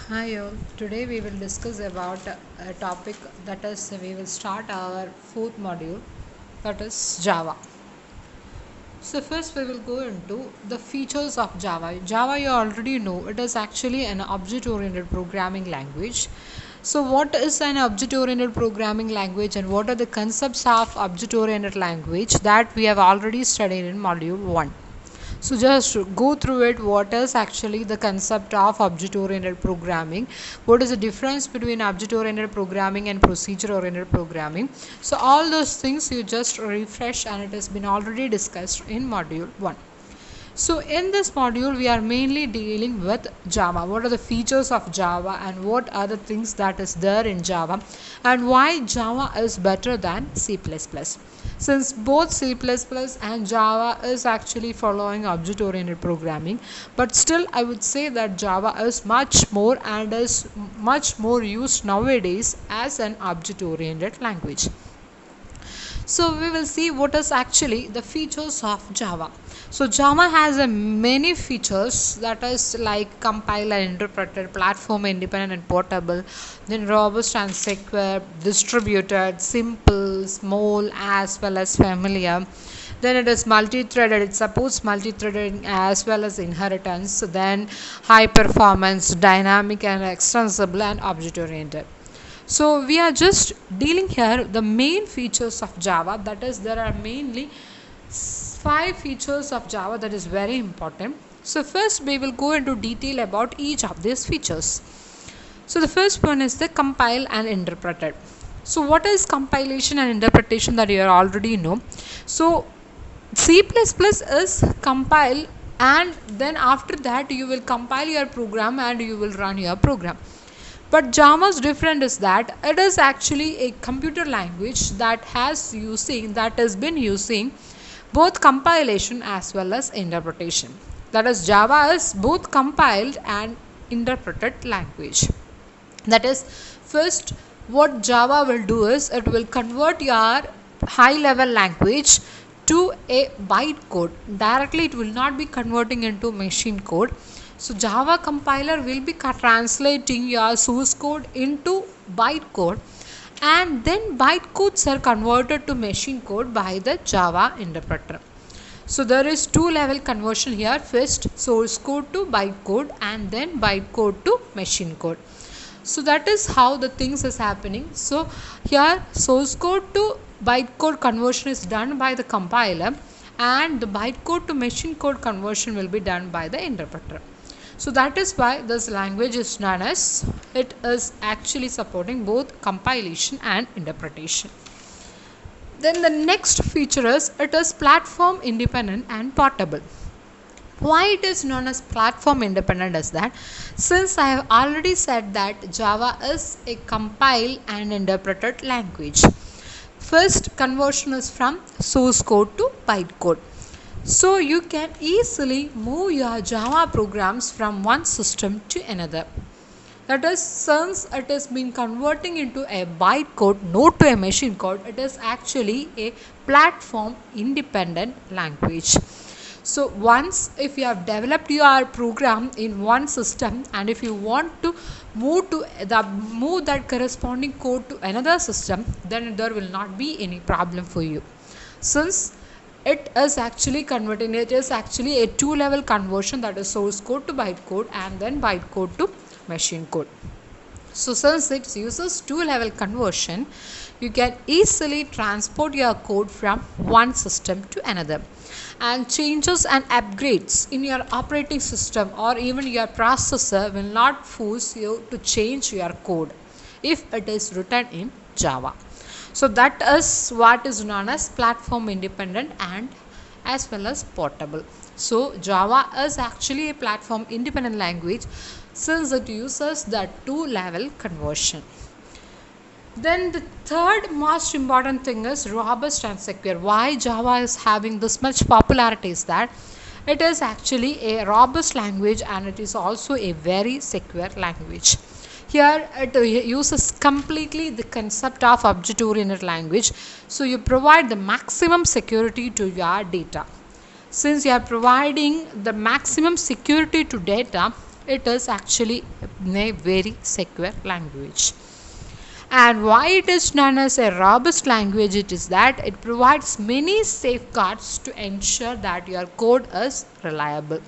Hi all. Today we will discuss about a topic that is we will start our fourth module, that is Java. So first we will go into the features of Java. Java, you already know, it is actually an object oriented programming language. So what is an object oriented programming language and what are the concepts of object oriented language that we have already studied in module 1. So just go through it. What is actually the concept of object oriented programming? What is the difference between object oriented programming and procedure oriented programming? So all those things you just refresh, and it has been already discussed in module 1. So in this module we are mainly dealing with Java. What are the features of Java and what are the things that is there in Java and why Java is better than C++. Since both C++ and Java is actually following object oriented programming, but still I would say that Java is much more and is much more used nowadays as an object oriented language. So we will see what is actually the features of Java. So Java has a many features, that is like compile and interpreter, platform independent and portable, then robust and secure, distributed, simple, small as well as familiar. Then it is multi-threaded, it supports multi-threading as well as inheritance. Then high performance, dynamic and extensible and object oriented. So we are just dealing here the main features of Java, that is there are mainly 5 features of Java that is very important. So first we will go into detail about each of these features. So the first one is the compile and interpreted. So what is compilation and interpretation, that you already know. So C++ is compile, and then after that you will compile your program and you will run your program. But Java's different is that it is actually a computer language that has been using both compilation as well as interpretation. That is, Java is both compiled and interpreted language. That is, first what Java will do is it will convert your high level language to a bytecode. Directly it will not be converting into machine code. So Java compiler will be translating your source code into bytecode, and then bytecodes are converted to machine code by the Java interpreter. So there is two level conversion here. First source code to bytecode and then bytecode to machine code. So that is how the things is happening. So here source code to bytecode conversion is done by the compiler, and the bytecode to machine code conversion will be done by the interpreter. So that is why this language is known as, it is actually supporting both compilation and interpretation. Then the next feature is it is platform independent and portable. Why it is known as platform independent is that, since I have already said that Java is a compile and interpreted language, first conversion is from source code to bytecode. So you can easily move your Java programs from one system to another. That is, since it has been converting into a bytecode, not to a machine code, it is actually a platform independent language. So once if you have developed your program in one system, and if you want to move that corresponding code to another system, then there will not be any problem for you, since it is actually converting. It is actually a two level conversion, that is source code to bytecode and then bytecode to machine code. So since it uses two level conversion, you can easily transport your code from one system to another, and changes and upgrades in your operating system or even your processor will not force you to change your code if it is written in Java. So that is what is known as platform independent and as well as portable. So Java is actually a platform independent language since it uses that two level conversion. Then the third most important thing is robust and secure. Why Java is having this much popularity is that it is actually a robust language and it is also a very secure language. Here it uses completely the concept of object oriented language. So you provide the maximum security to your data. Since you are providing the maximum security to data, it is actually a very secure language. And why it is known as a robust language, it is that it provides many safeguards to ensure that your code is reliable.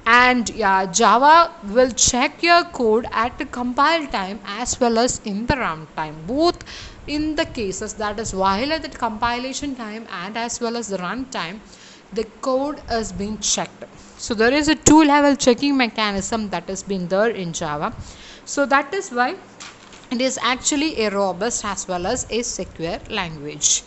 And yeah, Java will check your code at the compile time as well as in the runtime, both in the cases, that is while at the compilation time and as well as the runtime, the code is being checked. So there is a two level checking mechanism that has been there in Java. So that is why it is actually a robust as well as a secure language.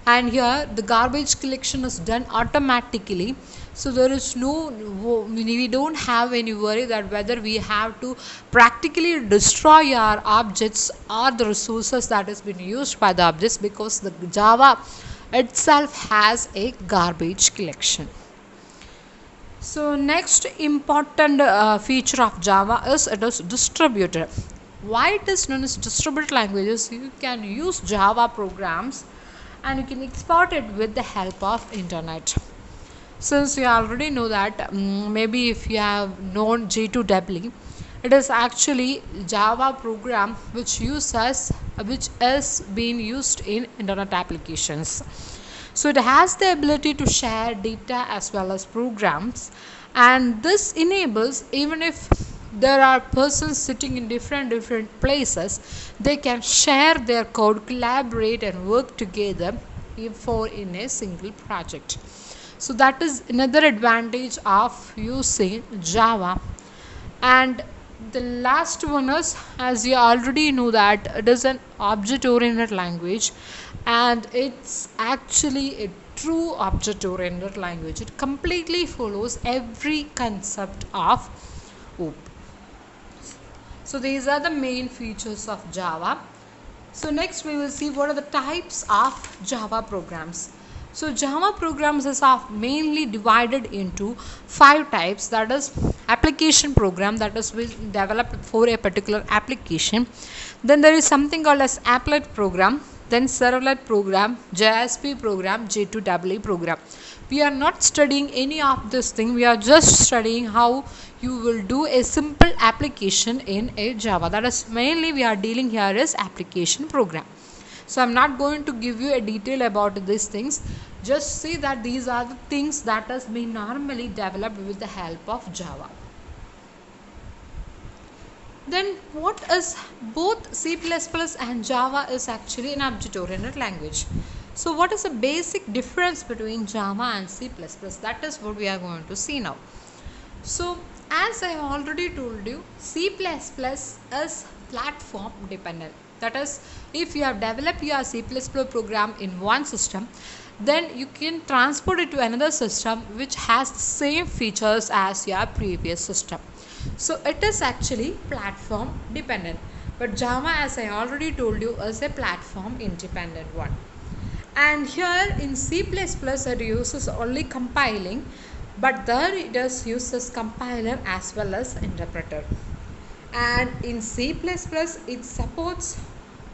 And here the garbage collection is done automatically, so there is no, we don't have any worry that whether we have to practically destroy our objects or the resources that has been used by the objects, because the Java itself has a garbage collection. So next important feature of Java is it is distributed. Why it is known as distributed languages? You can use Java programs and you can export it with the help of internet. Since you already know that, maybe if you have known J2EE, it is actually Java program which is being used in internet applications. So it has the ability to share data as well as programs, and this enables, even if there are persons sitting in different places, they can share their code, collaborate and work together for in a single project. So that is another advantage of using Java. And the last one is, as you already know, that it is an object oriented language, and it's actually a true object oriented language. It completely follows every concept of OOP. So these are the main features of Java. So next we will see what are the types of Java programs. So Java programs is mainly divided into 5 types, that is application program, that is developed for a particular application. Then there is something called as applet program, then servlet program, JSP program, J2EE program. We are not studying any of this thing, we are just studying how you will do a simple application in a Java. That is mainly we are dealing here is application program. So I'm not going to give you a detail about these things. Just see that these are the things that has been normally developed with the help of Java. Then what is both C++ and Java is actually an object oriented language. So what is the basic difference between Java and C++? That is what we are going to see now. So as I already told you, C++ is platform dependent. That is, if you have developed your C++ program in one system, then you can transport it to another system which has the same features as your previous system. So it is actually platform dependent. But Java, as I already told you, is a platform independent one. And here in C++ it uses only compiling, but there it does uses compiler as well as interpreter. And in C++ it supports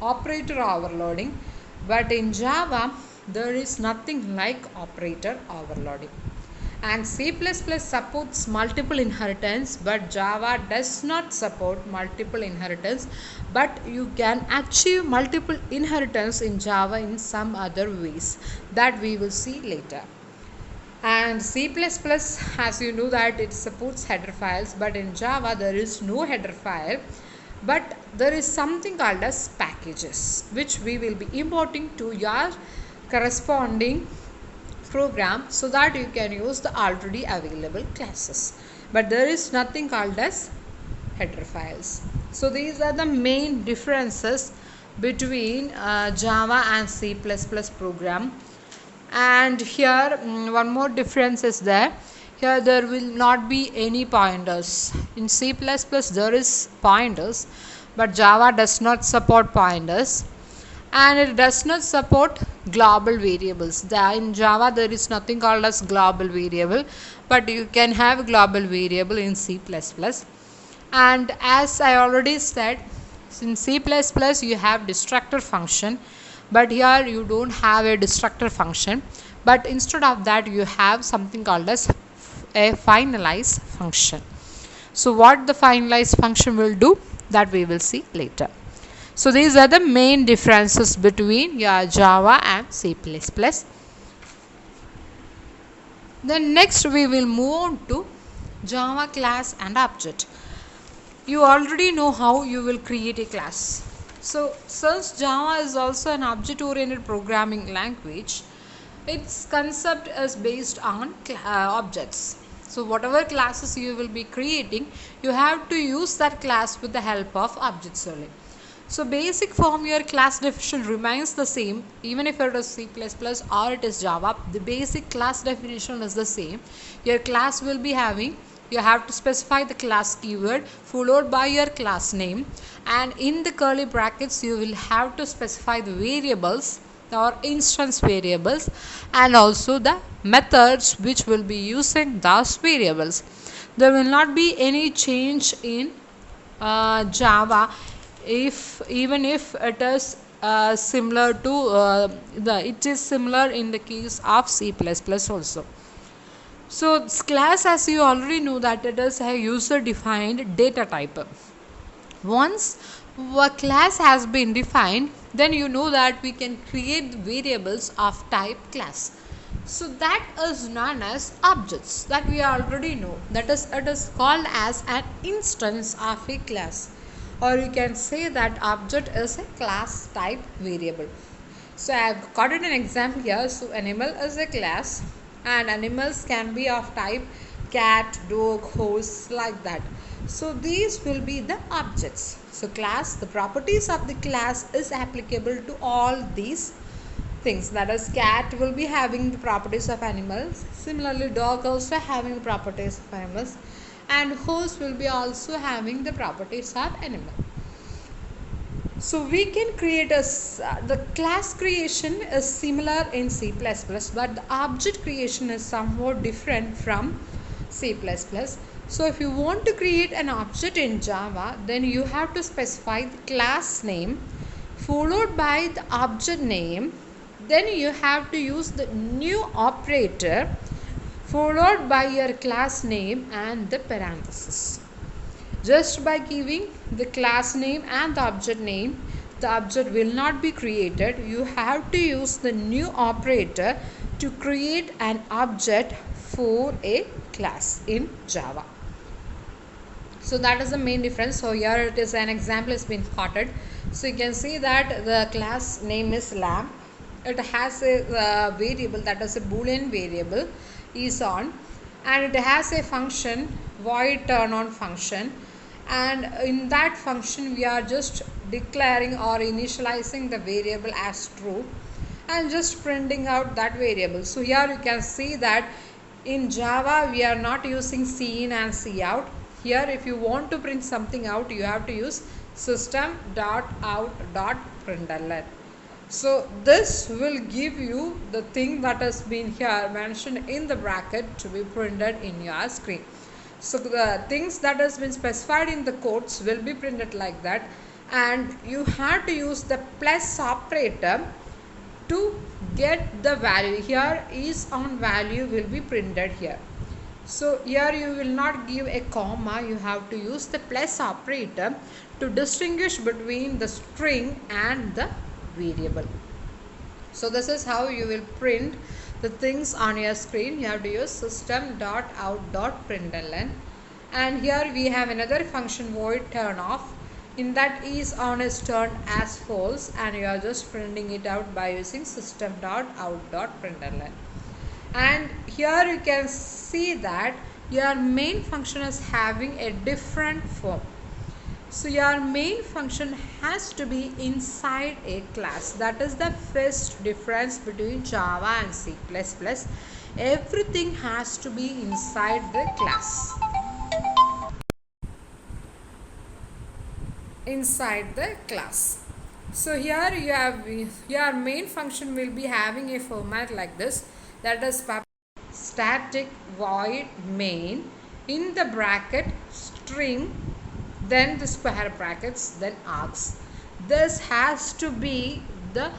operator overloading, but in Java there is nothing like operator overloading. And C++ supports multiple inheritance, but Java does not support multiple inheritance, but you can achieve multiple inheritance in Java in some other ways that we will see later. And C++, as you know, that it supports header files, but in Java there is no header file, but there is something called as packages, which we will be importing to your corresponding program so that you can use the already available classes, but there is nothing called as header files. So these are the main differences between Java and C++ program. And here one more difference is there. Here there will not be any pointers. In C++ there is pointers, but Java does not support pointers, and it does not support global variables. In Java there is nothing called as global variable, but you can have global variable in C++. And as I already said, in C++ you have destructor function, but here you don't have a destructor function, but instead of that you have something called as a finalize function. So what the finalized function will do, that we will see later. So these are the main differences between your Java and C++. Then next we will move on to Java class and object. You already know how you will create a class. So since Java is also an object oriented programming language, its concept is based on objects. So whatever classes you will be creating, you have to use that class with the help of objects only. So basic form, your class definition remains the same even if it is C++ or it is Java. The basic class definition is the same. Your class will be having, you have to specify the class keyword followed by your class name, and in the curly brackets you will have to specify the variables or instance variables and also the methods which will be using those variables. There will not be any change in Java even if it is similar to it is similar in the case of C++ also. So class, as you already know, that it is a user defined data type. Once a class has been defined, then you know that we can create variables of type class. So that is known as objects, that we already know. That is, it is called as an instance of a class, or you can say that object is a class type variable. So I have got an example here. So animal is a class, and animals can be of type cat, dog, horse, like that. So these will be the objects. So class, the properties of the class is applicable to all these things. That is, cat will be having the properties of animals. Similarly, dog also having the properties of animals, and horse will be also having the properties of animal. So we can create the class creation is similar in C++, but the object creation is somewhat different from C++. So if you want to create an object in Java, then you have to specify the class name followed by the object name. Then you have to use the new operator followed by your class name and the parenthesis. Just by giving the class name and the object name, the object will not be created. You have to use the new operator to create an object for a class in Java. So that is the main difference. So here it is, an example has been plotted. So you can see that the class name is lamp. It has a variable, that is a boolean variable is on, and it has a function void turn on function, and in that function we are just declaring or initializing the variable as true and just printing out that variable. So here you can see that in Java we are not using cin and cout. Here if you want to print something out, you have to use system.out.println. So this will give you the thing that has been here mentioned in the bracket to be printed in your screen. So the things that has been specified in the quotes will be printed like that, and you have to use the plus operator to get the value. Here is on value will be printed here. So here you will not give a comma, you have to use the plus operator to distinguish between the string and the variable. So this is how you will print the things on your screen. You have to use system.out.println, and here we have another function void turn off. In that is on is turned as false, and you are just printing it out by using system.out.println. And here you can see that your main function is having a different form. So your main function has to be inside a class. That is the first difference between Java and C++. Everything has to be inside the class. Inside the class. So here you have your main function will be having a format like this. That is static void main, in the bracket string, then the square brackets, then args. This has to be the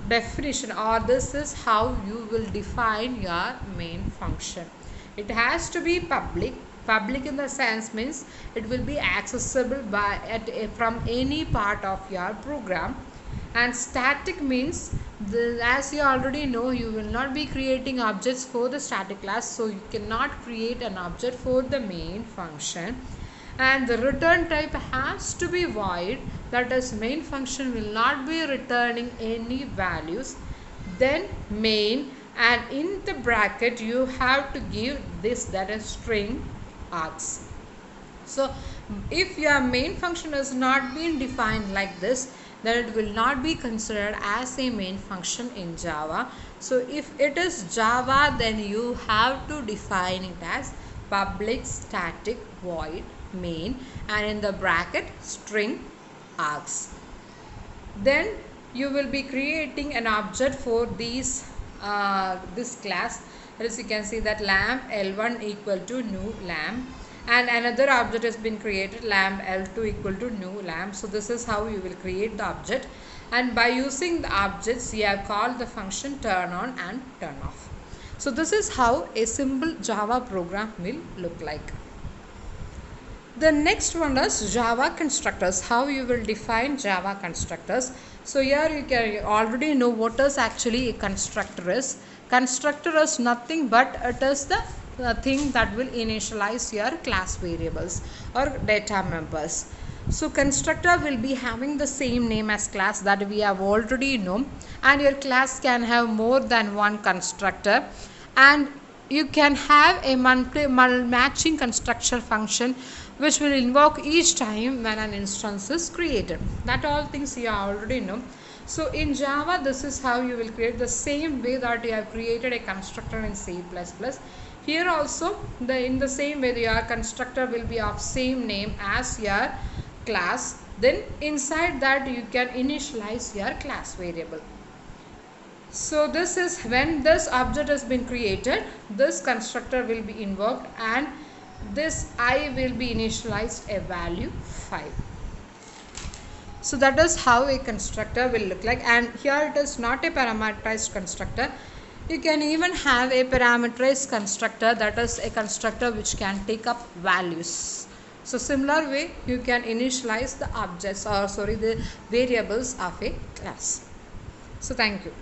definition, or this is how you will define your main function. It has to be public, Public in the sense means it will be accessible from any part of your program. And static means as you already know, you will not be creating objects for the static class, so you cannot create an object for the main function. And the return type has to be void, that is main function will not be returning any values. Then main, and in the bracket you have to give this, that is string args. So if your main function has not been defined like this, then it will not be considered as a main function in Java. So if it is Java, then you have to define it as public static void main, and in the bracket string args. Then you will be creating an object for this class. As you can see that lamp L1 equal to new lamp, and another object has been created, lamp L2 equal to new lamp. So this is how you will create the object, and by using the objects you have called the function turn on and turn off. So this is how a simple Java program will look like. The next one is Java constructors. How you will define Java constructors. So here you can already know what is actually a constructor is. Constructor is nothing but it is the thing that will initialize your class variables or data members. So constructor will be having the same name as class, that we have already known, and your class can have more than one constructor, and you can have a matching constructor function which will invoke each time when an instance is created. That all things you already know. So in Java, this is how you will create, the same way that you have created a constructor in C++. Here also in the same way your constructor will be of same name as your class. Then inside that you can initialize your class variable. So this is when this object has been created, this constructor will be invoked, and this I will be initialized a value 5. So that is how a constructor will look like. And here it is not a parameterized constructor. You can even have a parameterized constructor, that is a constructor which can take up values. So similar way you can initialize the objects, or the variables of a class. So thank you.